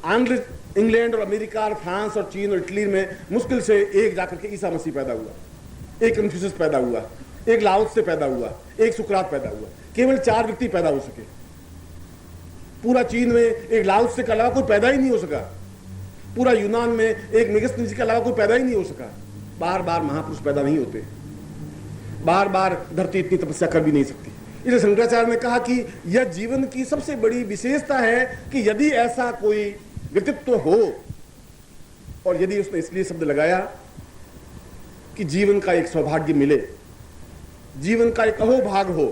आंग्ल इंग्लैंड और अमेरिका और फ्रांस और चीन और इटली में मुश्किल से एक जाकर के ईसा मसीह पैदा हुआ, एक कन्फ्यूशियस पैदा हुआ, एक लाओत्से पैदा हुआ, एक सुकरात पैदा हुआ। केवल 4 व्यक्ति पैदा हो सके। पूरा चीन में एक लाओत्से के अलावा कोई पैदा ही नहीं हो सका। पूरा यूनान में एक मेगस्थनीज के अलावा कोई पैदा ही नहीं हो सका। बार बार महापुरुष पैदा नहीं होते, बार बार धरती इतनी तपस्या कर भी नहीं सकती। इसलिए शंकराचार्य ने कहा कि यह जीवन की सबसे बड़ी विशेषता है कि यदि ऐसा कोई व्यक्तित्व हो, और यदि उसने इसलिए शब्द लगाया कि जीवन का एक सौभाग्य मिले, जीवन का एक अहोभाग हो,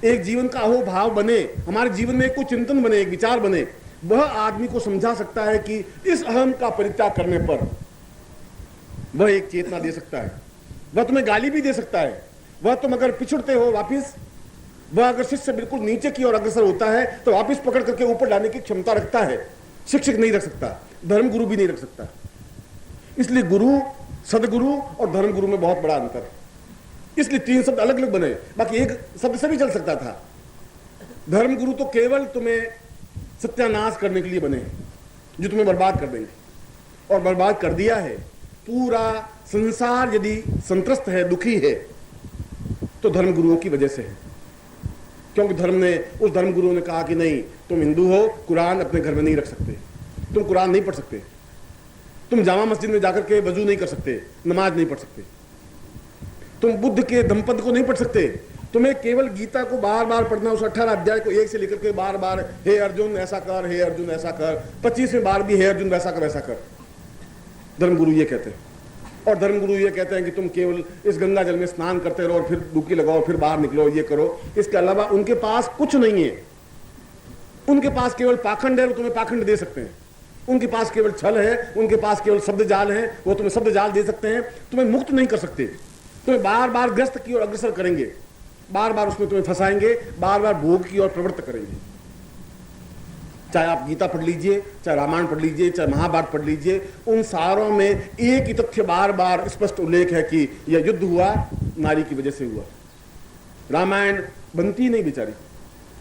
एक जीवन का अहोभाव बने, हमारे जीवन में कोई चिंतन बने, एक विचार बने, वह आदमी को समझा सकता है कि इस अहम का परित्याग करने पर वह एक चेतना दे सकता है। वह तुम्हें गाली भी दे सकता है। वह तुम अगर पिछड़ते हो वापिस, वह अगर शिष्य बिल्कुल नीचे की ओर अग्रसर होता है तो वापिस पकड़ करके ऊपर लाने की क्षमता रखता है। शिक्षक नहीं रख सकता, धर्म गुरु भी नहीं रख सकता। इसलिए गुरु, सदगुरु और धर्म गुरु में बहुत बड़ा अंतर है। इसलिए 3 शब्द अलग अलग बने, बाकी एक शब्द से भी चल सकता था। धर्म गुरु तो केवल तुम्हें सत्यानाश करने के लिए बने हैं, जो तुम्हें बर्बाद कर देंगे, और बर्बाद कर दिया है। पूरा संसार यदि संत्रस्त है, दुखी है, तो धर्म गुरुओं की वजह से है। क्योंकि उस धर्म गुरुओं ने कहा कि नहीं, तुम हिंदू हो, कुरान अपने घर में नहीं रख सकते, तुम कुरान नहीं पढ़ सकते, तुम जामा मस्जिद में जाकर के वजू नहीं कर सकते, नमाज नहीं पढ़ सकते, तुम बुद्ध के धम्मपद को नहीं पढ़ सकते, तुम्हें केवल गीता को बार बार पढ़ना, उस 18 अध्याय को 1 से लेकर के बार बार हे अर्जुन ऐसा कर, हे अर्जुन ऐसा कर, 25वें बार भी हे अर्जुन वैसा कर वैसा कर। धर्मगुरु ये कहते हैं। और धर्मगुरु ये कहते हैं कि तुम केवल इस गंगा जल में स्नान करते रहो और फिर डुबकी लगाओ, फिर बाहर निकलो, ये करो। इसके अलावा उनके पास कुछ नहीं है। उनके पास केवल पाखंड है, वो तुम्हें पाखंड दे सकते हैं। उनके पास केवल छल है, उनके पास केवल शब्द जाल है, वो तुम्हें शब्द जाल दे सकते हैं, तुम्हें मुक्त नहीं कर सकते। तुम्हें बार बार ग्रस्त की ओर अग्रसर करेंगे, बार बार उसमें तुम्हें फंसाएंगे, बार बार भोग की ओर प्रवृत्त करेंगे। चाहे आप गीता पढ़ लीजिए, चाहे रामायण पढ़ लीजिए, चाहे महाभारत पढ़ लीजिए, उन सारों में एक ही तथ्य बार बार स्पष्ट उल्लेख है कि यह युद्ध हुआ नारी की वजह से हुआ। रामायण बनती नहीं बेचारी।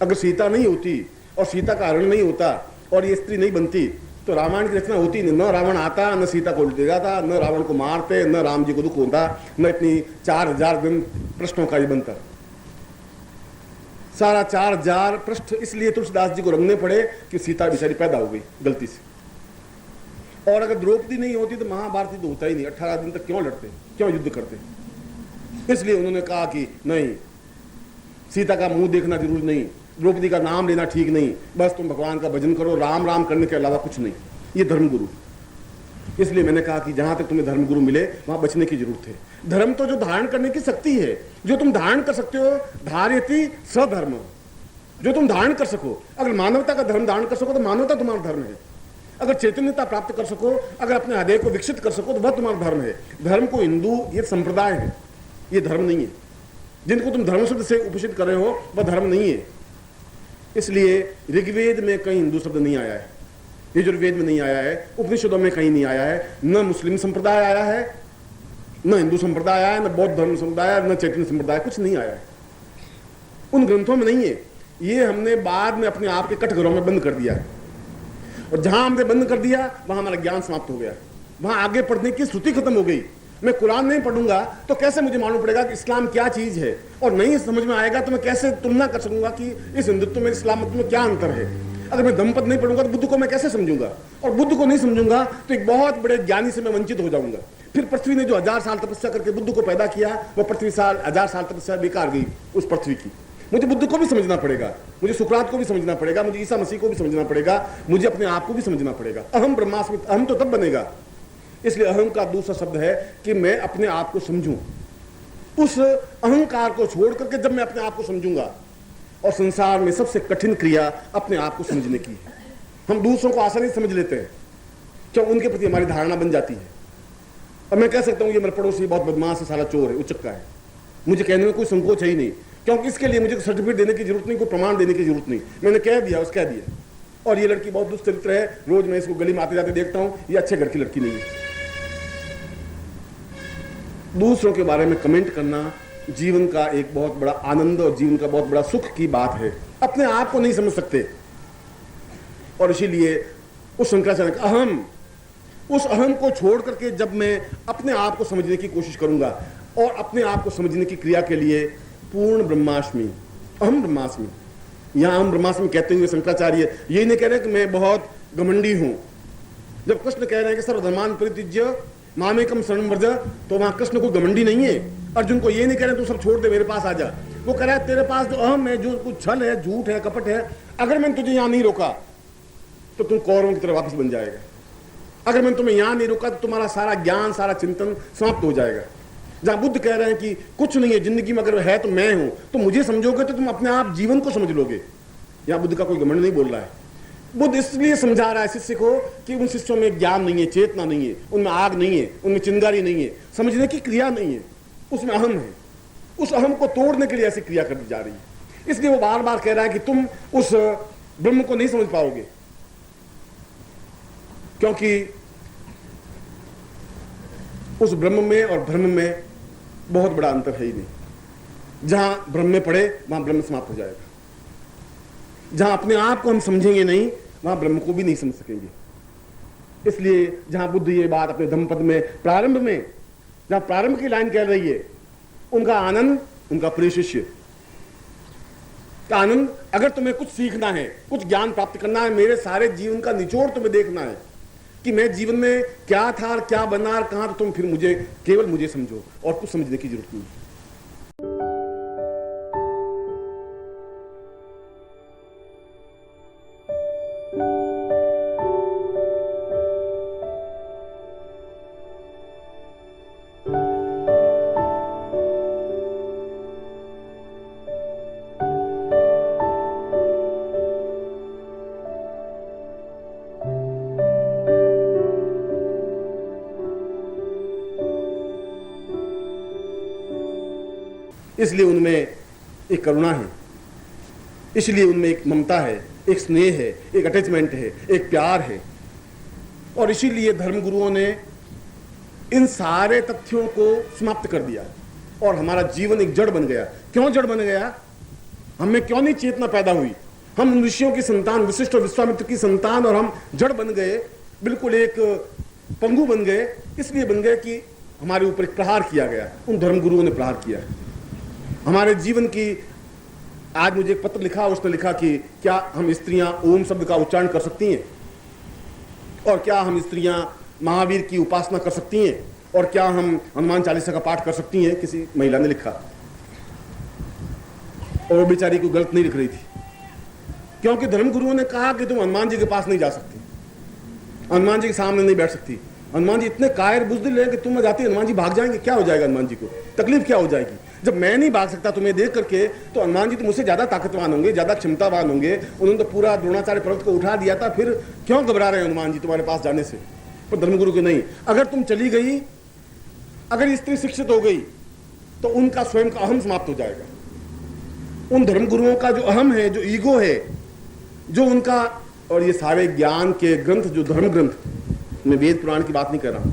अगर सीता नहीं होती और सीता का हरण नहीं होता और ये स्त्री नहीं बनती तो रामायण की रचना होती नहीं। न रावण आता, न सीता को उल्टे जाता, न रावण को मारते, न राम जी को दुख होता, न इतनी 4000 दिन प्रश्नों का ये बनता। सारा 4000 पृष्ठ इसलिए तुलसीदास जी को रंगने पड़े कि सीता बेचारी पैदा हो गई गलती से। और अगर द्रौपदी नहीं होती तो महाभारत तो होता ही नहीं। 18 दिन तक क्यों लड़ते, क्यों युद्ध करते? इसलिए उन्होंने कहा कि नहीं, सीता का मुंह देखना जरूरी नहीं, द्रौपदी का नाम लेना ठीक नहीं, बस तुम भगवान का भजन करो, राम राम करने के अलावा कुछ नहीं। ये धर्मगुरु। इसलिए मैंने कहा कि जहां तक तुम्हें धर्मगुरु मिले वहां बचने की जरूरत है। धर्म तो जो धारण करने की शक्ति है, जो तुम धारण कर सकते हो, धार्यति सधर्म, जो तुम धारण कर सको। अगर मानवता का धर्म धारण कर सको तो मानवता तुम्हारा धर्म है। अगर चैतन्यता प्राप्त कर सको, अगर अपने हृदय को विकसित कर सको तो वह तुम्हारा धर्म है। धर्म को हिंदू ये संप्रदाय है, ये धर्म नहीं है। जिनको तुम धर्म शब्द से उपस्थित कर रहे हो वह धर्म नहीं है। इसलिए ऋग्वेद में कहीं हिंदू शब्द नहीं आया है, यजुर्वेद में नहीं आया है, उपनिषदों में कहीं नहीं आया है, न मुस्लिम संप्रदाय आया है, न हिंदू संप्रदाय आया है, न बौद्ध धर्म संप्रदाय, न चैतन्य संप्रदाय, कुछ नहीं आया है। उन ग्रंथों में नहीं है। ये हमने बाद में अपने आप के कटघरों में बंद कर दिया है। और जहां हमने बंद कर दिया वहां हमारा ज्ञान समाप्त हो गया, वहां आगे पढ़ने की श्रुति खत्म हो गई। मैं कुरान नहीं पढ़ूंगा तो कैसे मुझे मालूम पड़ेगा कि इस्लाम क्या चीज है? और नहीं समझ में आएगा तो मैं कैसे तुलना कर सकूंगा कि इस हिंदुत्व में इस्लाम में क्या अंतर है? अगर मैं धम्मपद नहीं पढ़ूंगा तो बुद्ध को मैं कैसे समझूंगा? और बुद्ध को नहीं समझूंगा तो एक बहुत बड़े ज्ञानी से मैं वंचित हो जाऊंगा। फिर पृथ्वी ने जो 1000 साल तपस्या करके बुद्ध को पैदा किया, वह पृथ्वी 1000 साल तपस्या बेकार गई उस पृथ्वी की। मुझे बुद्ध को भी समझना पड़ेगा, मुझे सुकरात को भी समझना पड़ेगा, मुझे ईसा मसीह को भी समझना पड़ेगा, मुझे अपने आप को भी समझना पड़ेगा। अहम ब्रह्मास्मि, अहम तो तब बनेगा। इसलिए अहम का दूसरा शब्द है कि मैं अपने आप को समझूं। उस अहंकार को छोड़ करके जब मैं अपने आप को समझूंगा, और संसार में सबसे कठिन क्रिया अपने आप को समझने की है। हम दूसरों को आसानी से समझ लेते हैं, क्यों? उनके प्रति हमारी धारणा बन जाती है। और मैं कह सकता हूं ये मेरा पड़ोसी बहुत बदमाश है, साला चोर है, उचक्का है, मुझे कहने में कोई संकोच है ही नहीं, क्योंकि इसके लिए मुझे सर्टिफिकेट देने की जरूरत नहीं, कोई प्रमाण देने की जरूरत नहीं। मैंने कह दिया, उसने कह दिया। और ये लड़की बहुत दुष्चरित्र है, रोज मैं इसको गली में आते जाते देखता हूं, ये अच्छे घर की लड़की नहीं है। दूसरों के बारे में कमेंट करना जीवन का एक बहुत बड़ा आनंद और जीवन का बहुत बड़ा सुख की बात है। अपने आप को नहीं समझ सकते, और इसीलिए उस शंकराचार्य का अहम, उस अहम को छोड़ करके जब मैं अपने आप को समझने की कोशिश करूंगा और अपने आप को समझने की क्रिया के लिए पूर्ण ब्रह्मास्मि, अहम ब्रह्मास्मि, यहां अहम ब्रह्मास्मि कहते हुए शंकराचार्य ये नहीं कह रहे कि मैं बहुत घमंडी हूं। जब कृष्ण कह रहे हैं कि सर्वधर्मान परित्यज्य मामेकम शरणं व्रज, तो वहां कृष्ण को घमंडी नहीं है। अर्जुन को ये नहीं कह रहे तू सब छोड़ दे, मेरे पास आ जा। वो कह रहा है तेरे पास जो अहम है, जो कुछ छल है, झूठ है, कपट है, अगर मैंने तुझे यहां नहीं रोका तो तुम कौरवों की तरह वापस बन जाएगा। अगर मैंने तुम्हें यहां नहीं रोका तो तुम्हारा सारा ज्ञान, सारा चिंतन समाप्त हो जाएगा। जहां बुद्ध कह रहे हैं कि कुछ नहीं है जिंदगी में, अगर है तो मैं हूं, तो मुझे समझोगे तो तुम अपने आप जीवन को समझ लोगे। यहां बुद्ध का कोई घमंड नहीं बोल रहा है। बुद्ध इसलिए समझा रहा है शिष्य को कि उन शिष्यों में ज्ञान नहीं है, चेतना नहीं है, उनमें आग नहीं है, उनमें चिंगारी नहीं है, समझने की क्रिया नहीं है, उसमें अहम है। उस अहम को तोड़ने के लिए ऐसी क्रिया कर दी जा रही है। इसलिए वो बार बार कह रहा है कि तुम उस ब्रह्म को नहीं समझ पाओगे, क्योंकि उस ब्रह्म में और ब्रह्म में बहुत बड़ा अंतर है ही नहीं। जहां ब्रह्म में पड़े वहां ब्रह्म समाप्त हो जाएगा। जहां अपने आप को हम समझेंगे नहीं वहां ब्रह्म को भी नहीं समझ सकेंगे। इसलिए जहां बुद्ध ये बात अपने धम्मपद में प्रारंभ में, जहां प्रारंभ की लाइन कह रही है, उनका आनंद, उनका प्रिय शिष्य का आनंद, अगर तुम्हें कुछ सीखना है, कुछ ज्ञान प्राप्त करना है, मेरे सारे जीवन का निचोड़ तुम्हें देखना है कि मैं जीवन में क्या था और क्या बना और कहां, तो तुम फिर मुझे, केवल मुझे समझो और कुछ समझने की जरूरत नहीं। इसलिए उनमें एक करुणा है, इसलिए उनमें एक ममता है, एक स्नेह है, एक अटैचमेंट है, एक प्यार है। और इसीलिए धर्मगुरुओं ने इन सारे तथ्यों को समाप्त कर दिया और हमारा जीवन एक जड़ बन गया। क्यों जड़ बन गया? हमें क्यों नहीं चेतना पैदा हुई? हम ऋषियों की संतान, वशिष्ठ और विश्वामित्र की संतान, और हम जड़ बन गए, बिल्कुल एक पंगु बन गए। इसलिए बन गए कि हमारे ऊपर एक प्रहार किया गया, उन धर्मगुरुओं ने प्रहार किया हमारे जीवन की। आज मुझे एक पत्र लिखा, उसने लिखा कि क्या हम स्त्रियां ओम शब्द का उच्चारण कर सकती हैं, और क्या हम स्त्रियां महावीर की उपासना कर सकती हैं, और क्या हम हनुमान चालीसा का पाठ कर सकती हैं। किसी महिला ने लिखा, और वो बेचारी कोई गलत नहीं लिख रही थी, क्योंकि धर्मगुरुओं ने कहा कि तुम हनुमान जी के पास नहीं जा सकती, हनुमान जी के सामने नहीं बैठ सकती। हनुमान जी इतने कायर बुज़दिल हैं कि तुम जाती हनुमान जी भाग जाएंगे, क्या हो जाएगा हनुमान जी को, तकलीफ क्या हो जाएगी। जब मैं नहीं भाग सकता तुम्हें देख करके, तो हनुमान जी तो मुझसे ज्यादा ताकतवान होंगे, ज्यादा क्षमतावान होंगे। उन्होंने तो पूरा द्रोणाचार्य पर्वत को उठा दिया था, फिर क्यों घबरा रहे हैं हनुमान जी तुम्हारे पास जाने से। पर धर्मगुरु के नहीं, अगर तुम चली गई, अगर स्त्री शिक्षित हो गई, तो उनका स्वयं का अहम समाप्त हो जाएगा। उन धर्मगुरुओं का जो अहम है, जो ईगो है, जो उनका, और ये सारे ज्ञान के ग्रंथ, जो धर्म ग्रंथ, मैं वेद पुराण की बात नहीं कर रहा हूं,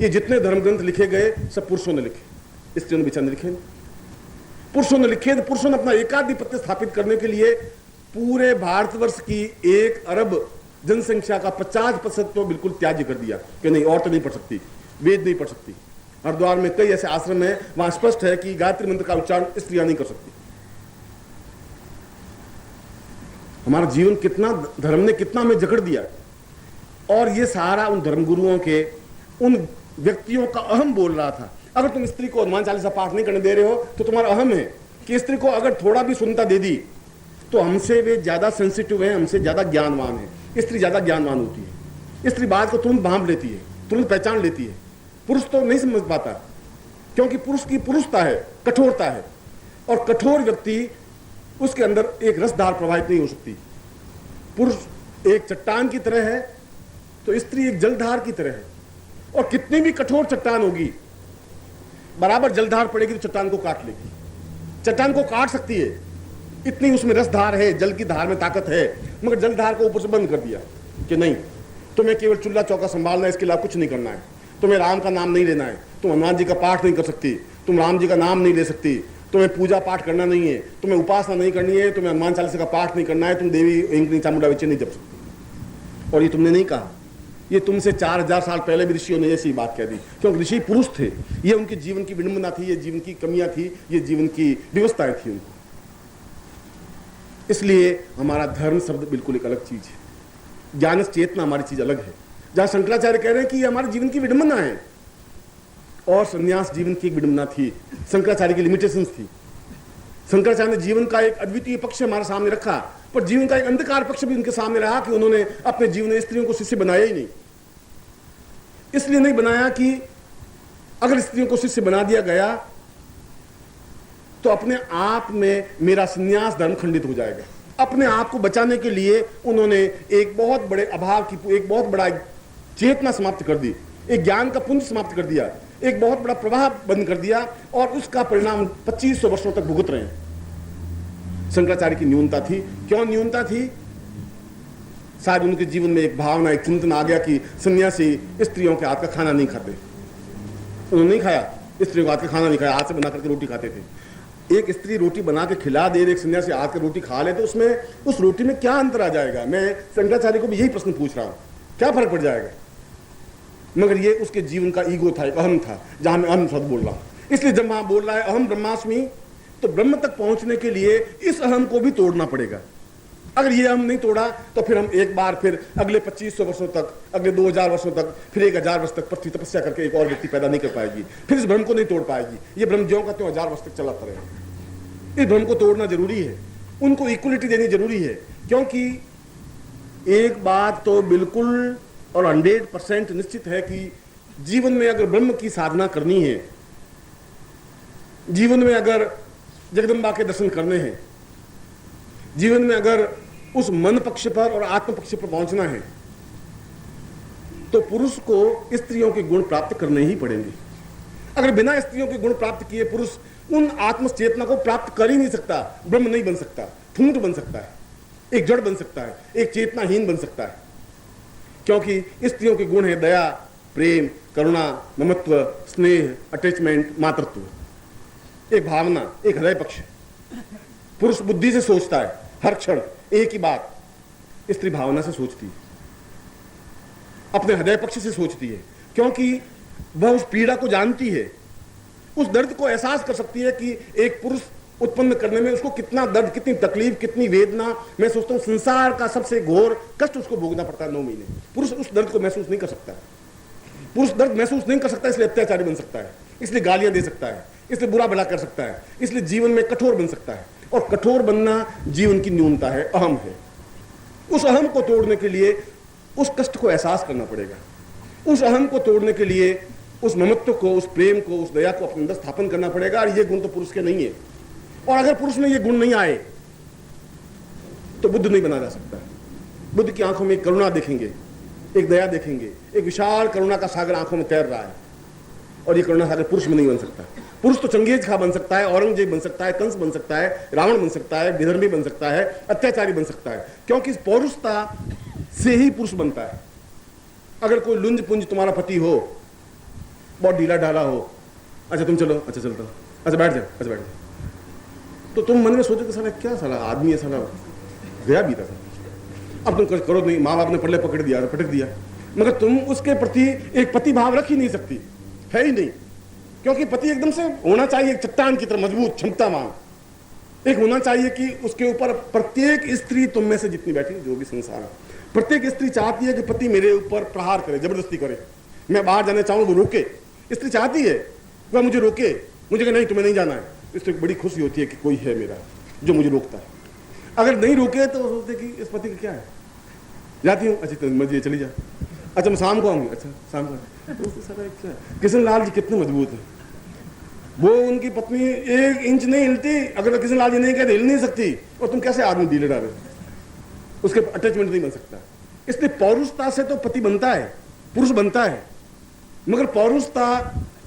ये जितने धर्म ग्रंथ लिखे गए सब पुरुषों ने लिखे, स्त्रियों ने बेचारे लिखे, पुरुषों ने लिखे। तो पुरुषों ने अपना एकाधिपत्य स्थापित करने के लिए पूरे भारतवर्ष की 1 अरब जनसंख्या का 50% तो बिल्कुल त्याज्य कर दिया कि नहीं, औरतें नहीं पढ़ सकती, वेद नहीं पढ़ सकती। हरिद्वार में कई ऐसे आश्रम है, वहां स्पष्ट है कि गायत्री मंत्र का उच्चारण स्त्रियां नहीं कर सकती। हमारा जीवन कितना, धर्म ने कितना हमें जकड़ दिया, और ये सारा उन धर्मगुरुओं के, उन व्यक्तियों का अहम बोल रहा था। अगर तुम स्त्री को हनुमान चालीसा पाठ नहीं करने दे रहे हो, तो तुम्हारा अहम है कि स्त्री को अगर थोड़ा भी सुनता दे दी तो हमसे वे ज्यादा सेंसिटिव है, हमसे ज्यादा ज्ञानवान है। स्त्री ज्यादा ज्ञानवान होती है, स्त्री बात को तुरंत भांप लेती है, तुरंत पहचान लेती है। पुरुष तो नहीं समझ पाता, क्योंकि पुरुष की पुरुषता है, कठोरता है, और कठोर व्यक्ति, उसके अंदर एक रसधार प्रवाहित नहीं हो सकती। पुरुष एक चट्टान की तरह है, तो स्त्री एक जलधार की तरह है, और कितनी भी कठोर चट्टान होगी, बराबर जलधार पड़ेगी तो चट्टान को काट लेगी। चट्टान को काट सकती है, इतनी उसमें रसधार है, जल की धार में ताकत है, मगर जलधार को ऊपर से बंद कर दिया कि नहीं, तुम्हें केवल चूल्हा चौका संभालना है, इसके अलावा कुछ नहीं करना है। तुम्हें राम का नाम नहीं लेना है, तुम हनुमान जी का पाठ नहीं कर सकती, तुम राम जी का नाम नहीं ले सकती, तुम्हें पूजा पाठ करना नहीं है, तुम्हें उपासना नहीं करनी है, तुम्हें हनुमान चालीसा का पाठ नहीं करना है, तुम देवी इंकनी चामुंडा विचे नहीं जप सकती। और ये तुमने नहीं कहा, ये तुमसे 4000 साल पहले भी ऋषियों ने ऐसी बात कह दी, क्योंकि ऋषि पुरुष थे। ये उनके जीवन की विडंबना थी, ये जीवन की कमियां थी, ये जीवन की व्यवस्थाएं थी उनको। इसलिए हमारा धर्म शब्द बिल्कुल एक अलग चीज है, ज्ञान चेतना हमारी चीज अलग है। जहां शंकराचार्य कह रहे हैं कि ये हमारे जीवन की विडंबना है, और संन्यास जीवन की एक विडंबना थी, शंकराचार्य की लिमिटेशंस थी। शंकराचार्य ने जीवन का एक अद्वितीय पक्ष हमारे सामने रखा, पर जीवन का एक अंधकार पक्ष भी उनके सामने रहा कि उन्होंने अपने जीवन में स्त्रियों को शिष्य बनाया ही नहीं। इसलिए नहीं बनाया कि अगर स्त्रियों को शिष्य बना दिया गया तो अपने आप में मेरा संन्यास धर्म खंडित हो जाएगा। अपने आप को बचाने के लिए उन्होंने एक बहुत बड़े अभाव की, एक बहुत बड़ा चेतना समाप्त कर दी, एक ज्ञान का पुंज समाप्त कर दिया, एक बहुत बड़ा प्रवाह बंद कर दिया, और उसका परिणाम 2500 वर्षों तक भुगत रहे हैं। शंकराचार्य की न्यूनता थी। क्यों न्यूनता थी? शायद उनके जीवन में एक भावना, एक चिंतन आ गया कि सन्यासी स्त्रियों के हाथ का खाना नहीं खाते। उन्होंने नहीं खाया, स्त्रियों के हाथ का खाना नहीं खाया, हाथ से बना करके रोटी खाते थे। एक स्त्री रोटी बना के खिला दे, एक सन्यासी हाथ की रोटी खा ले, तो उसमें उस रोटी में क्या अंतर आ जाएगा? मैं शंकराचार्य को भी यही प्रश्न पूछ रहा हूं, क्या फर्क पड़ जाएगा? मगर ये उसके जीवन का ईगो था, एक अहम था, जहां मैं अहम शब्द बोल रहा हूं। इसलिए जब वहां बोल रहा है अहम ब्रह्मास्मि, तो ब्रह्म तक पहुंचने के लिए इस अहम को भी तोड़ना पड़ेगा। अगर ये अहम नहीं तोड़ा तो फिर हम एक बार फिर अगले 2500 वर्षों तक, अगले 2000 वर्षों तक, फिर 1000 वर्ष तक पृथ्वी तपस्या करके एक और व्यक्ति पैदा नहीं कर पाएगी, फिर इस भ्रम को नहीं तोड़ पाएगी। ये भ्रम ज्यों का त्यों 1000 वर्ष तक चलाता रहेगा। इस भ्रम को तोड़ना जरूरी है, उनको इक्वलिटी देनी जरूरी है, क्योंकि एक बात तो बिल्कुल और 100% निश्चित है कि जीवन में अगर ब्रह्म की साधना करनी है, जीवन में अगर जगदम्बा के दर्शन करने हैं, जीवन में अगर उस मन पक्ष पर और आत्म पक्ष पर पहुंचना है, तो पुरुष को स्त्रियों के गुण प्राप्त करने ही पड़ेंगे। अगर बिना स्त्रियों के गुण प्राप्त किए पुरुष उन आत्म चेतना को प्राप्त कर ही नहीं सकता, ब्रह्म नहीं बन सकता, ठूंठ बन सकता है, एक जड़ बन सकता है, एक चेतनाहीन बन सकता है। क्योंकि स्त्रियों के गुण है दया, प्रेम, करुणा, ममत्व, स्नेह, अटैचमेंट, मातृत्व, एक भावना, एक हृदय पक्ष। पुरुष बुद्धि से सोचता है हर क्षण एक ही बात, स्त्री भावना से सोचती है, अपने हृदय पक्ष से सोचती है, क्योंकि वह उस पीड़ा को जानती है, उस दर्द को एहसास कर सकती है कि एक पुरुष उत्पन्न करने में उसको कितना दर्द, कितनी तकलीफ, कितनी वेदना। मैं सोचता हूं संसार का सबसे घोर कष्ट उसको भोगना पड़ता है 9 महीने। पुरुष उस दर्द को महसूस नहीं कर सकता, पुरुष दर्द महसूस नहीं कर सकता, इसलिए अत्याचारी बन सकता है, इसलिए गालियां दे सकता है, इसलिए बुरा भला कर सकता है, इसलिए जीवन में कठोर बन सकता है। और कठोर बनना जीवन की न्यूनता है, अहम है। उस अहम को तोड़ने के लिए उस कष्ट को एहसास करना पड़ेगा, उस अहम को तोड़ने के लिए उस ममत्व को, उस प्रेम को, उस दया को अपने अंदर स्थापन करना पड़ेगा। और ये गुण तो पुरुष के नहीं है, और अगर पुरुष में ये गुण नहीं आए तो बुद्ध नहीं बना जा सकता। बुद्ध की आंखों में करुणा देखेंगे, एक दया देखेंगे, एक विशाल करुणा का सागर आंखों में तैर रहा है, और ये करुणा सागर पुरुष में नहीं बन सकता। पुरुष तो चंगेज खा बन सकता है, औरंगजेब बन सकता है, कंस बन सकता है, रावण बन सकता है, विधर्मी बन सकता है, अत्याचारी बन सकता है, क्योंकि इस पौरुषता से ही पुरुष बनता है। अगर कोई लुंज पुंज तुम्हारा पति हो, बहुत ढीला ढाला हो, अच्छा तुम चलो, अच्छा चलता हूं, अच्छा बैठ जाओ, अच्छा बैठ जाओ, तो तुम मन में सोचो कि साला क्या साला आदमी है, साला गया भी था। अब तुम करो नहीं, माँ बाप ने पल्ले पकड़ दिया, पटक दिया, मगर तुम उसके प्रति एक पति भाव रख ही नहीं सकती, है ही नहीं। क्योंकि पति एकदम से होना चाहिए एक चट्टान की तरह मजबूत, क्षमतावान, एक होना चाहिए कि उसके ऊपर प्रत्येक स्त्री, तुम में से जितनी बैठी जो भी संसार है, प्रत्येक स्त्री चाहती है कि पति मेरे ऊपर प्रहार करे, जबरदस्ती करे, मैं बाहर जाना चाहूँ वो रोके। स्त्री चाहती है वह मुझे रोके, मुझे नहीं तुम्हें नहीं जाना है। इससे बड़ी खुशी होती है कि कोई है मेरा जो मुझे रोकता है। अगर नहीं रोके तो सोचते कि इस पति का क्या है, जाती हूँ, अच्छा मर्जी चली जा, अच्छा मैं शाम को आऊंगी, अच्छा शाम को। तो किशन लाल जी कितने मजबूत है, वो उनकी पत्नी 1 इंच नहीं हिलती, अगर किशन लाल जी नहीं कहते हिल नहीं सकती, और तुम कैसे आदमी ढीले डाले, उसके अटैचमेंट नहीं बन सकता। इसलिए पौरुषता से तो पति बनता है, पुरुष बनता है, मगर पौरुषता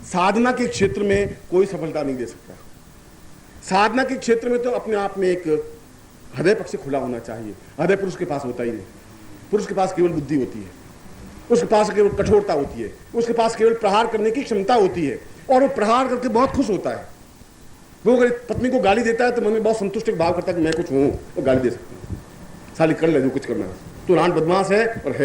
साधना के क्षेत्र में कोई सफलता नहीं दे सकता। साधना के क्षेत्र में तो अपने आप में एक हृदय पक्ष से खुला होना चाहिए। हृदय पुरुष के पास होता ही नहीं, पुरुष के पास केवल बुद्धि होती है, उसके पास केवल कठोरता होती है, उसके पास केवल प्रहार करने की क्षमता होती है, और वो प्रहार करके बहुत खुश होता है। वो अगर पत्नी को गाली देता है तो मन में बहुत संतुष्ट भाव करता है कि मैं कुछ हूं, वो गाली दे सकता है, साली कर ले जो कुछ करना है, तो रान बदमाश है और है।